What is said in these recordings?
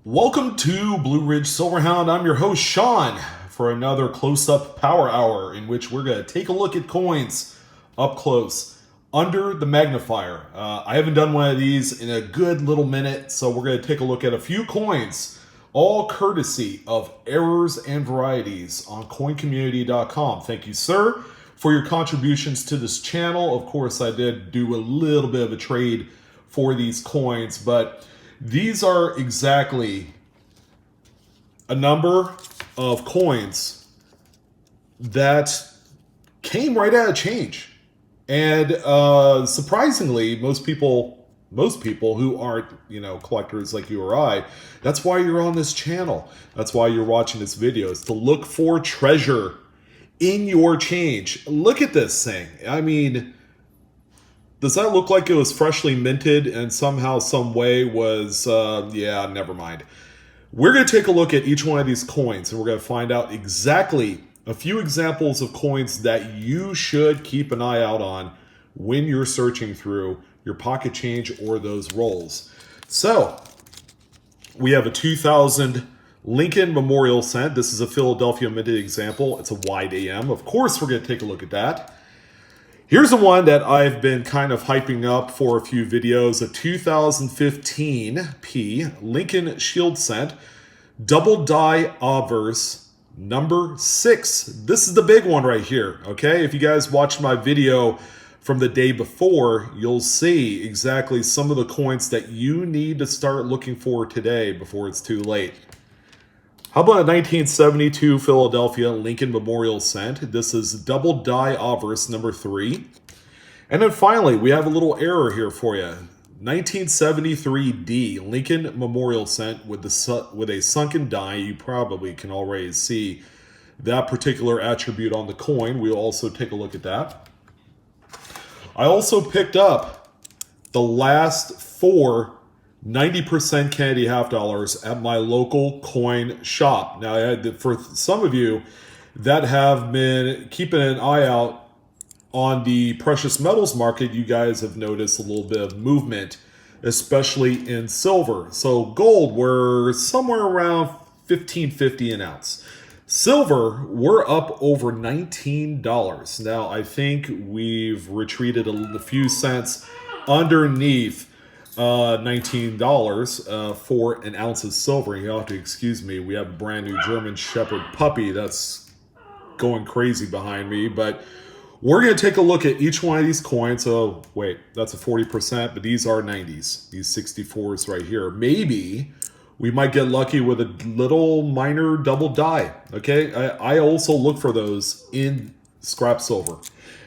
Welcome to Blue Ridge Silverhound. I'm your host, Sean, for another close-up power hour in which we're going to take a look at coins up close under the magnifier. I haven't done one of these in a good little minute, so we're going to take a look at a few coins, all courtesy of Errors and Varieties on coincommunity.com. Thank you, sir, for your contributions to this channel. Of course, I did do a little bit of a trade for these coins, but these are exactly a number of coins that came right out of change. And surprisingly, most people who aren't, collectors like you or I, that's why you're on this channel. That's why you're watching this video, is to look for treasure in your change. Look at this thing. I mean, does that look like it was freshly minted and somehow, some way was, yeah, never mind. We're going to take a look at each one of these coins, and we're going to find out exactly a few examples of coins that you should keep an eye out on when you're searching through your pocket change or those rolls. So, we have a 2000 Lincoln Memorial Cent. This is a Philadelphia minted example. It's a wide AM. Of course, we're going to take a look at that. Here's the one that I've been kind of hyping up for a few videos, a 2015 P Lincoln Shield Cent, Double Die Obverse, number 6. This is the big one right here, okay? If you guys watched my video from the day before, you'll see exactly some of the coins that you need to start looking for today before it's too late. How about a 1972 Philadelphia Lincoln Memorial Cent? This is Double Die Obverse, number 3. And then finally, we have a little error here for you. 1973 D Lincoln Memorial Cent with a Sunken Die. You probably can already see that particular attribute on the coin. We'll also take a look at that. I also picked up the last 4 90% Candy half dollars at my local coin shop. Now, for some of you that have been keeping an eye out on the precious metals market, you guys have noticed a little bit of movement, especially in silver. So gold, we're somewhere around $15.50 an ounce. Silver, we're up over $19. Now, I think we've retreated a few cents underneath $19 for an ounce of silver. You'll have to excuse me. We have a brand new German Shepherd puppy that's going crazy behind me, but we're going to take a look at each one of these coins. Oh, wait, that's a 40%, but these are 90s, these 64s right here. Maybe we might get lucky with a little minor double die, okay? I also look for those in scrap silver.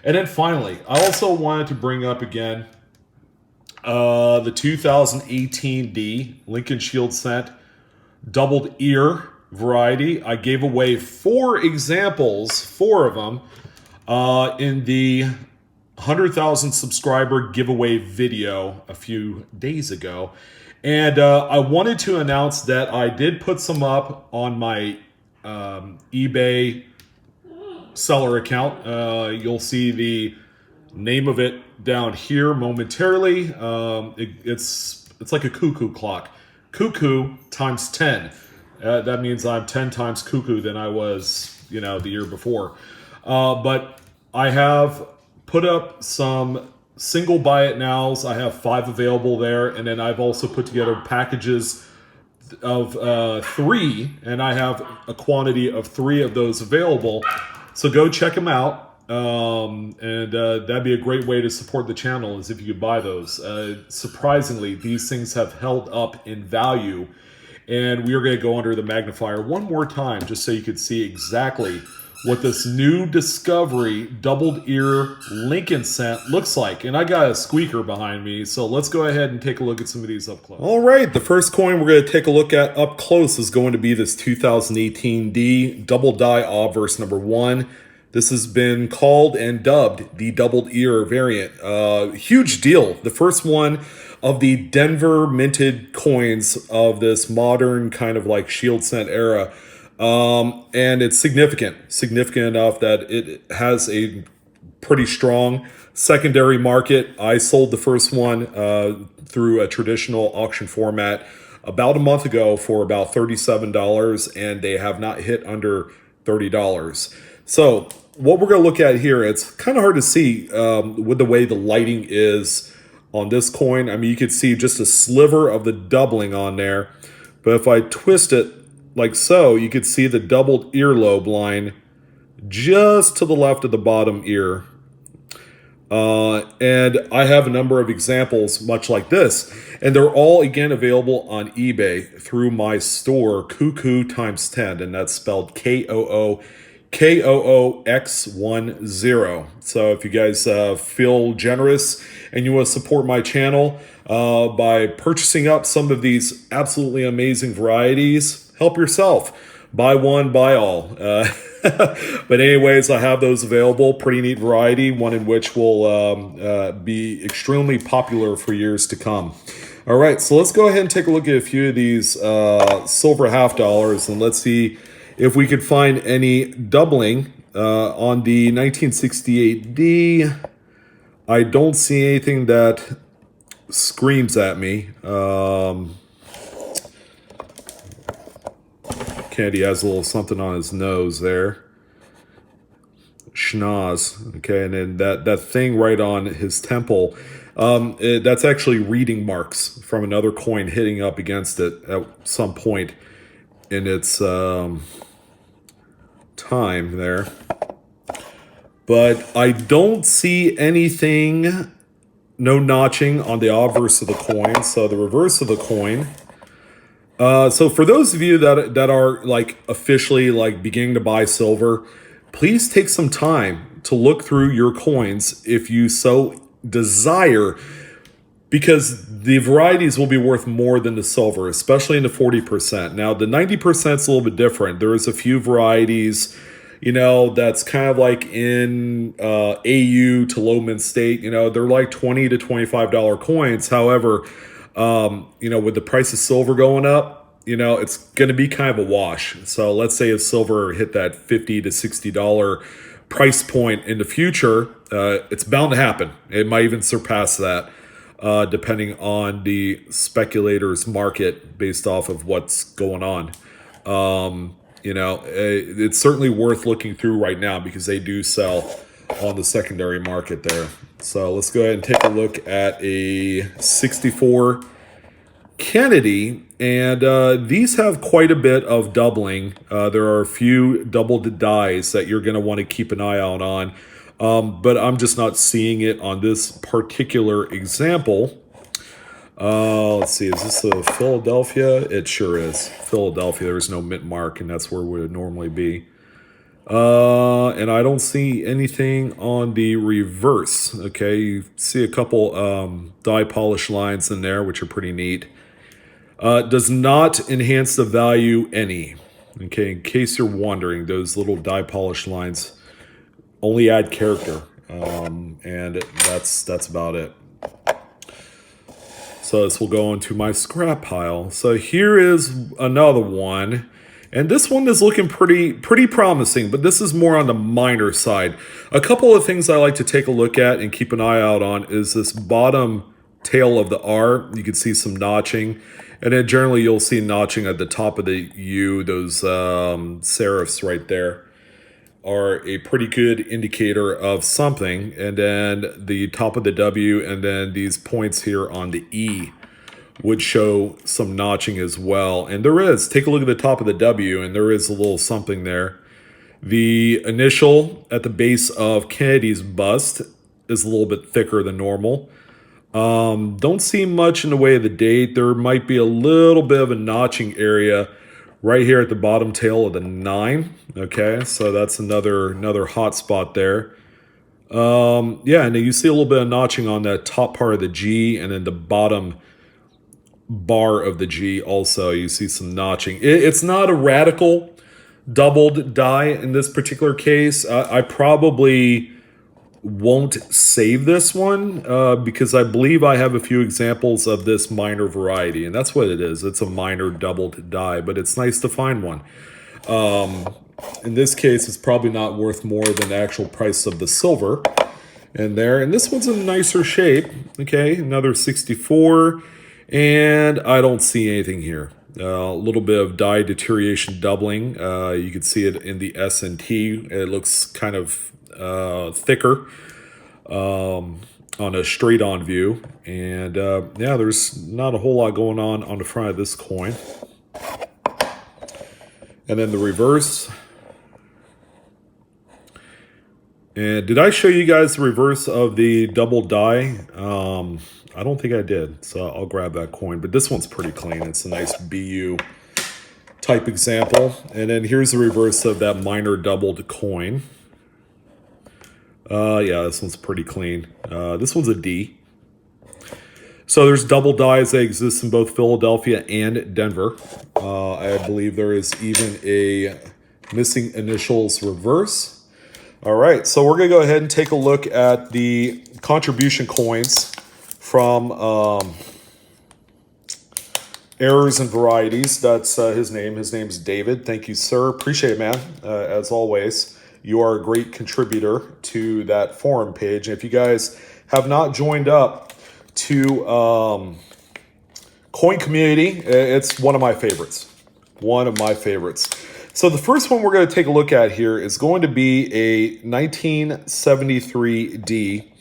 And then finally, I also wanted to bring up again the 2018 D Lincoln Shield Cent doubled ear variety. I gave away 4 examples, 4 of them, in the 100,000 subscriber giveaway video a few days ago. And I wanted to announce that I did put some up on my eBay seller account. You'll see the name of it down here momentarily. It's like a cuckoo clock. Cuckoo times 10. That means I'm 10 times cuckoo than I was, the year before. But I have put up some single buy it nows. I have 5 available there. And then I've also put together packages of 3. And I have a quantity of 3 of those available. So go check them out. That'd be a great way to support the channel, is if you could buy those. Surprisingly, these things have held up in value, and we are going to go under the magnifier one more time just so you could see exactly what this new discovery doubled ear Lincoln Cent looks like. And I got a squeaker behind me, so let's go ahead and take a look at some of these up close. All right, the first coin we're going to take a look at up close is going to be this 2018 D Double Die Obverse number 1. This has been called and dubbed the doubled ear variant. Huge deal. The first one of the Denver minted coins of this modern kind of like Shield Cent era. And it's significant enough that it has a pretty strong secondary market. I sold the first one through a traditional auction format about a month ago for about $37, and they have not hit under $30. So what we're going to look at here, it's kind of hard to see with the way the lighting is on this coin. I mean, you could see just a sliver of the doubling on there. But if I twist it like so, you could see the doubled earlobe line just to the left of the bottom ear. And I have a number of examples much like this. And they're all, again, available on eBay through my store, Cuckoo times 10. And that's spelled KOOX10. So if you guys feel generous and you want to support my channel by purchasing up some of these absolutely amazing varieties, help yourself. Buy one, buy all. But anyways, I have those available. Pretty neat variety, one in which will be extremely popular for years to come. All right, so let's go ahead and take a look at a few of these silver half dollars, and let's see if we could find any doubling on the 1968D. I don't see anything that screams at me. Kennedy has a little something on his nose there. Schnoz. Okay, and then that thing right on his temple, that's actually reading marks from another coin hitting up against it at some point in its time there. But I don't see anything, no notching on the obverse of the coin. So the reverse of the coin. So for those of you that are like officially like beginning to buy silver, please take some time to look through your coins if you so desire, because the varieties will be worth more than the silver, especially in the 40%. Now the 90% is a little bit different. There is a few varieties, you know, that's kind of like in AU to low mint state. You know, they're like $20 to $25 coins. However, you know, with the price of silver going up, you know, it's going to be kind of a wash. So let's say if silver hit that $50 to $60 price point in the future, it's bound to happen. It might even surpass that, depending on the speculator's market based off of what's going on. You know, it's certainly worth looking through right now because they do sell on the secondary market there. So let's go ahead and take a look at a 64 Kennedy, and these have quite a bit of doubling. There are a few doubled dies that you're going to want to keep an eye out on, but I'm just not seeing it on this particular example. Let's see, is this a Philadelphia? It sure is. Philadelphia, there's no mint mark, and that's where it would normally be. And I don't see anything on the reverse. Okay, you see a couple die polish lines in there, which are pretty neat. Does not enhance the value any. Okay, in case you're wondering, those little die polish lines only add character, and that's about it. So this will go into my scrap pile. So here is another one. And this one is looking pretty promising, but this is more on the minor side. A couple of things I like to take a look at and keep an eye out on is this bottom tail of the R. You can see some notching. And then generally you'll see notching at the top of the U. Those serifs right there are a pretty good indicator of something. And then the top of the W and then these points here on the E would show some notching as well. And there is. Take a look at the top of the W, and there is a little something there. The initial at the base of Kennedy's bust is a little bit thicker than normal. Don't see much in the way of the date. There might be a little bit of a notching area right here at the bottom tail of the 9. Okay, so that's another hot spot there. Yeah, and then you see a little bit of notching on that top part of the G, and then the bottom bar of the G also. You see some notching. It's not a radical doubled die in this particular case. I probably won't save this one because I believe I have a few examples of this minor variety, and that's what it is. It's a minor doubled die, but it's nice to find one. In this case, it's probably not worth more than the actual price of the silver in there. And this one's in nicer shape. Okay, another 64. And I don't see anything here. A little bit of die deterioration doubling. You can see it in the S&T. It looks kind of thicker on a straight-on view. And yeah, there's not a whole lot going on the front of this coin. And then the reverse. And did I show you guys the reverse of the double die? I don't think I did, so I'll grab that coin. But this one's pretty clean. It's a nice BU type example. And then here's the reverse of that minor doubled coin. Yeah, this one's pretty clean. This one's a D. So there's double dies that exist in both Philadelphia and Denver. I believe there is even a missing initials reverse. All right, so we're going to go ahead and take a look at the contribution coins from Errors and Varieties. That's his name. His name's David. Thank you, sir. Appreciate it, man. As always, you are a great contributor to that forum page. And if you guys have not joined up to Coin Community, it's one of my favorites. One of my favorites. So the first one we're going to take a look at here is going to be a 1973 D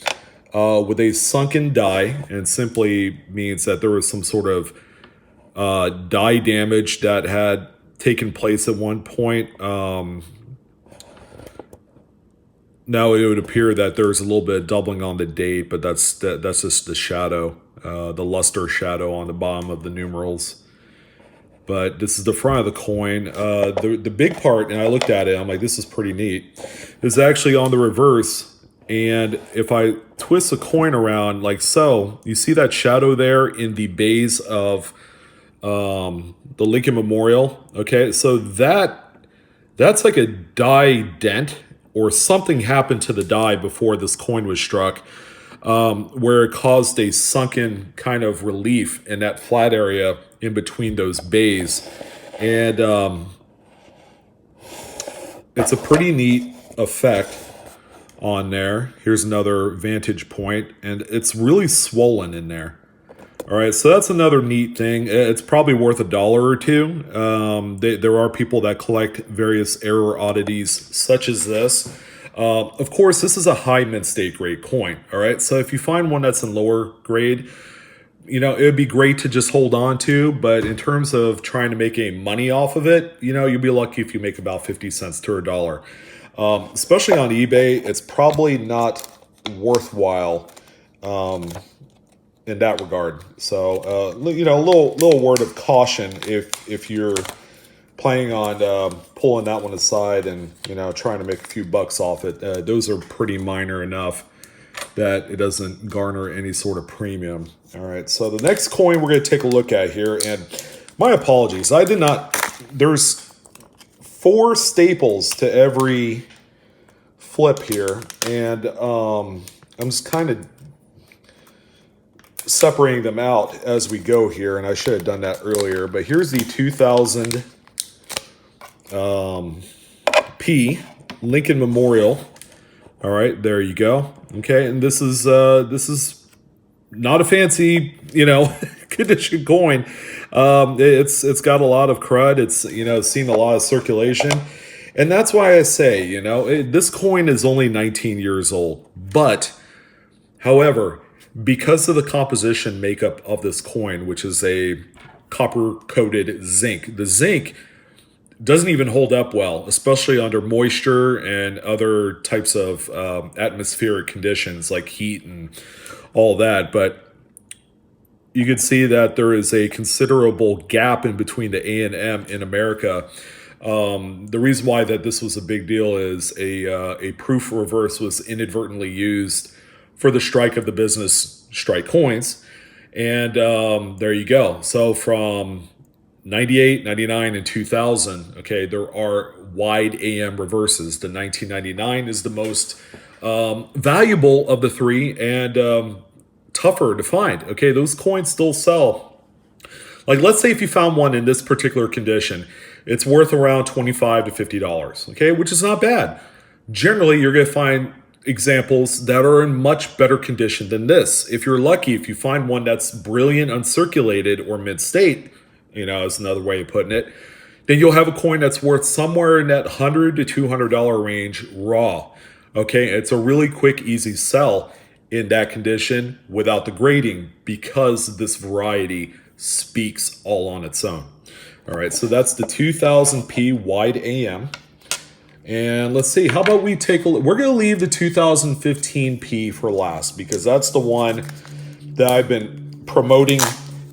with a sunken die, and simply means that there was some sort of die damage that had taken place at one point. Now it would appear that there's a little bit of doubling on the date, but that's just the shadow, the luster shadow on the bottom of the numerals. But this is the front of the coin. The big part, and I looked at it, I'm like, this is pretty neat, is actually on the reverse. And if I twist the coin around like so, you see that shadow there in the base of the Lincoln Memorial. Okay, so that's like a die dent, or something happened to the die before this coin was struck, where it caused a sunken kind of relief in that flat area in between those bays. And it's a pretty neat effect on there. Here's another vantage point, and it's really swollen in there. All right, so that's another neat thing. It's probably worth $1 or $2. There are people that collect various error oddities such as this. Of course, this is a high mint state grade coin. All right, so if you find one that's in lower grade, you know, it would be great to just hold on to. But in terms of trying to make any money off of it, you know, you'll be lucky if you make about 50 cents to $1. Especially on eBay, it's probably not worthwhile in that regard. So, you know, a little word of caution if you're planning on pulling that one aside and, you know, trying to make a few bucks off it. Those are pretty minor enough that it doesn't garner any sort of premium. All right, so the next coin we're going to take a look at here, and my apologies, I did not, there's 4 staples to every flip here, and I'm just kind of separating them out as we go here, and I should have done that earlier, but here's the 2000 P Lincoln Memorial. All right, there you go. Okay, and this is not a fancy, you know, condition coin. It's got a lot of crud. It's, you know, seen a lot of circulation, and that's why I say, you know, this coin is only 19 years old. But, however, because of the composition makeup of this coin, which is a copper-coated zinc, the zinc doesn't even hold up well, especially under moisture and other types of atmospheric conditions like heat and all that. But you can see that there is a considerable gap in between the A and M in America. The reason why that this was a big deal is a proof reverse was inadvertently used for the strike of the business strike coins. And there you go. So from 98, 99, and 2000, okay, there are wide AM reverses. The 1999 is the most valuable of the 3 and tougher to find. Okay, those coins still sell. Like, let's say if you found one in this particular condition, it's worth around $25 to $50, okay, which is not bad. Generally, you're going to find examples that are in much better condition than this. If you're lucky, if you find one that's brilliant, uncirculated, or mid-state, is another way of putting it, then you'll have a coin that's worth somewhere in that $100 to $200 range raw. Okay, it's a really quick, easy sell in that condition without the grading, because this variety speaks all on its own. All right, so that's the 2000p wide AM. And let's see, how about we take a look? We're going to leave the 2015p for last, because that's the one that I've been promoting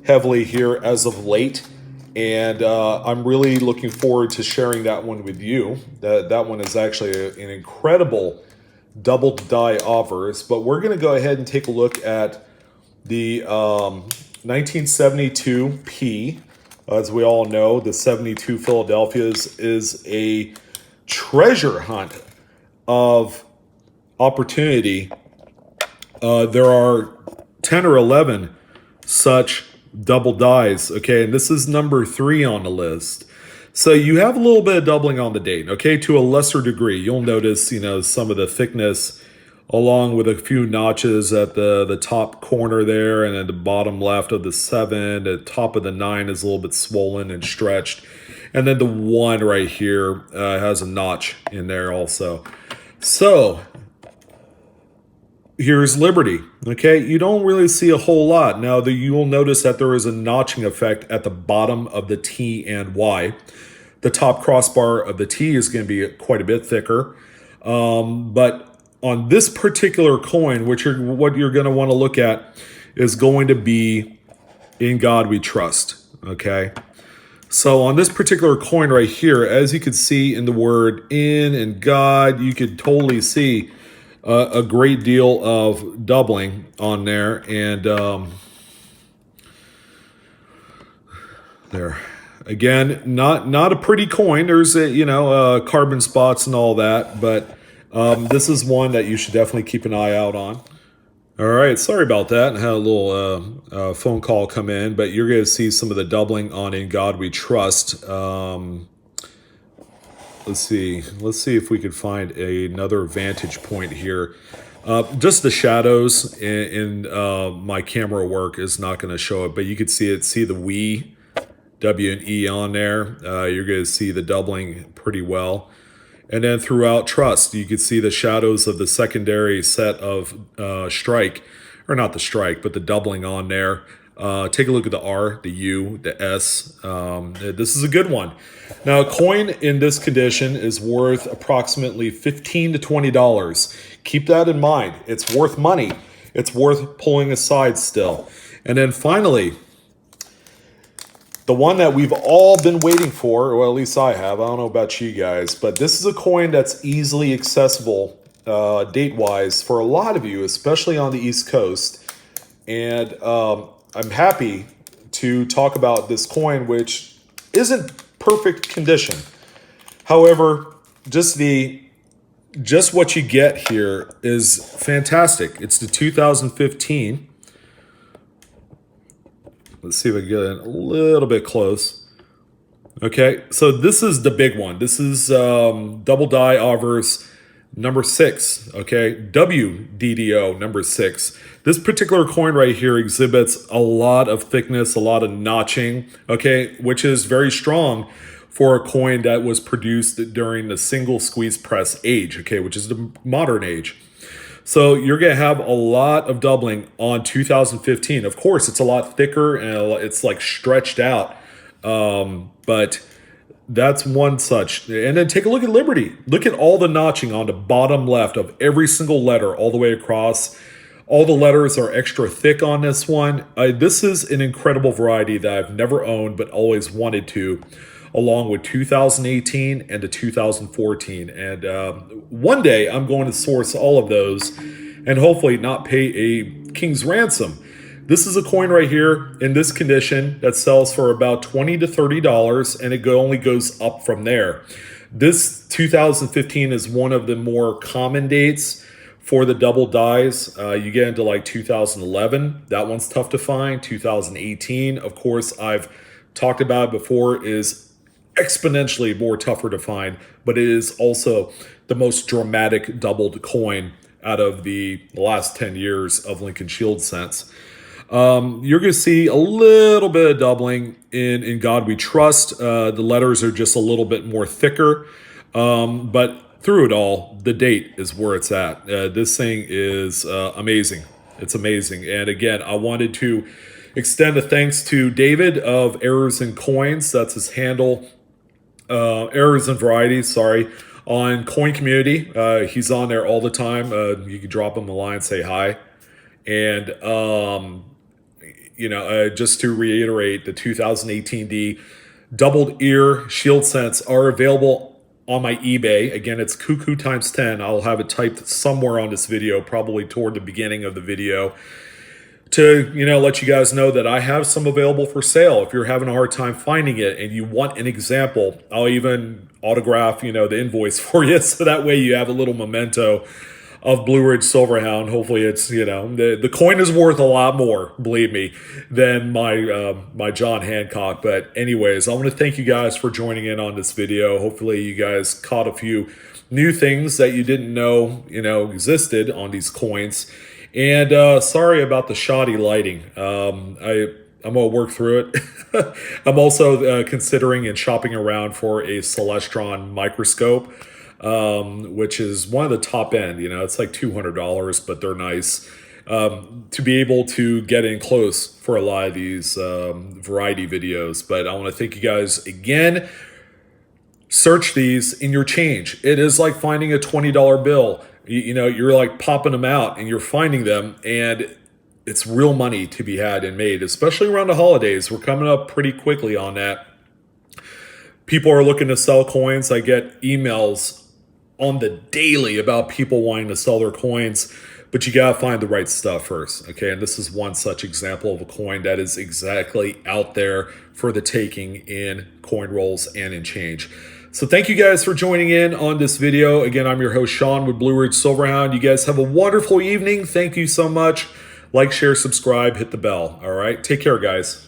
heavily here as of late. And I'm really looking forward to sharing that one with you. That one is actually an incredible Double Die Obverse. But we're going to go ahead and take a look at the 1972p. As we all know, the 72 Philadelphia's is a treasure hunt of opportunity. There are 10 or 11 such double dies, okay, and this is number 3 on the list. So you have a little bit of doubling on the date, okay, to a lesser degree. You'll notice, some of the thickness along with a few notches at the top corner there, and at the bottom left of the 7, the top of the 9 is a little bit swollen and stretched. And then the 1 right here has a notch in there also. So here's Liberty. Okay, you don't really see a whole lot. Now, you will notice that there is a notching effect at the bottom of the T and Y. The top crossbar of the T is going to be quite a bit thicker. But on this particular coin, what you're going to want to look at is going to be In God We Trust. Okay. So on this particular coin right here, as you can see in the word in and God, you could totally see a great deal of doubling on there. And there, again, not a pretty coin. There's carbon spots and all that, but this is one that you should definitely keep an eye out on. All right, sorry about that. I had a little phone call come in, but you're going to see some of the doubling on In God We Trust. Let's see if we could find another vantage point here. Just the shadows in my camera work is not going to show it, but you could see it. See the we, W and E on there. You're going to see the doubling pretty well. And then throughout Trust, you can see the shadows of the secondary set of strike, or not the strike, but the doubling on there. Take a look at the R, the U, the S. This is a good one. Now, a coin in this condition is worth approximately $15 to $20. Keep that in mind. It's worth money. It's worth pulling aside still. And then finally, the one that we've all been waiting for, or at least I have. I don't know about you guys, but this is a coin that's easily accessible date-wise for a lot of you, especially on the East Coast. And I'm happy to talk about this coin, which isn't perfect condition. However, just what you get here is fantastic. It's the 2015. Let's see if I can get it a little bit close. Okay, so this is the big one. This is Double Die Obverse number 6. Okay, WDDO number 6. This particular coin right here exhibits a lot of thickness, a lot of notching. Okay, which is very strong for a coin that was produced during the single squeeze press age. Okay, which is the modern age. So you're going to have a lot of doubling on 2015. Of course, it's a lot thicker and it's like stretched out. But that's one such. And then take a look at Liberty. Look at all the notching on the bottom left of every single letter all the way across. All the letters are extra thick on this one. This is an incredible variety that I've never owned but always wanted to, along with 2018 and the 2014. And one day I'm going to source all of those and hopefully not pay a king's ransom. This is a coin right here in this condition that sells for about $20 to $30, and it only goes up from there. This 2015 is one of the more common dates for the double dies. You get into like 2011. That one's tough to find. 2018, of course, I've talked about it before, is exponentially more tougher to find, but it is also the most dramatic doubled coin out of the last 10 years of Lincoln Shield cents. You're going to see a little bit of doubling in God We Trust. The letters are just a little bit more thicker, but through it all, the date is where it's at. This thing is amazing. It's amazing. And again, I wanted to extend a thanks to David of Errors and Coins. That's his handle. Errors and Varieties, sorry, on Coin Community. He's on there all the time. You can drop him a line, say hi. And, just to reiterate, the 2018 D doubled ear shield cents are available on my eBay. Again, it's cuckoo times 10. I'll have it typed somewhere on this video, probably toward the beginning of the video, to let you guys know that I have some available for sale. If you're having a hard time finding it and you want an example, I'll even autograph the invoice for you, so that way you have a little memento of Blue Ridge Silverhound. Hopefully it's, the coin is worth a lot more, believe me, than my John Hancock. But anyways, I want to thank you guys for joining in on this video. Hopefully you guys caught a few new things that you didn't know, existed on these coins. And sorry about the shoddy lighting. I'm going to work through it. I'm also considering and shopping around for a Celestron microscope, which is one of the top end. It's like $200, but they're nice. To be able to get in close for a lot of these variety videos. But I want to thank you guys again. Search these in your change. It is like finding a $20 bill. You're like popping them out and you're finding them, and it's real money to be had and made, especially around the holidays. We're coming up pretty quickly on that. People are looking to sell coins. I get emails on the daily about people wanting to sell their coins, but you gotta find the right stuff first, okay? And this is one such example of a coin that is exactly out there for the taking in coin rolls and in change. So thank you guys for joining in on this video. Again, I'm your host, Sean, with Blue Ridge Silverhound. You guys have a wonderful evening. Thank you so much. Like, share, subscribe, hit the bell. All right, take care, guys.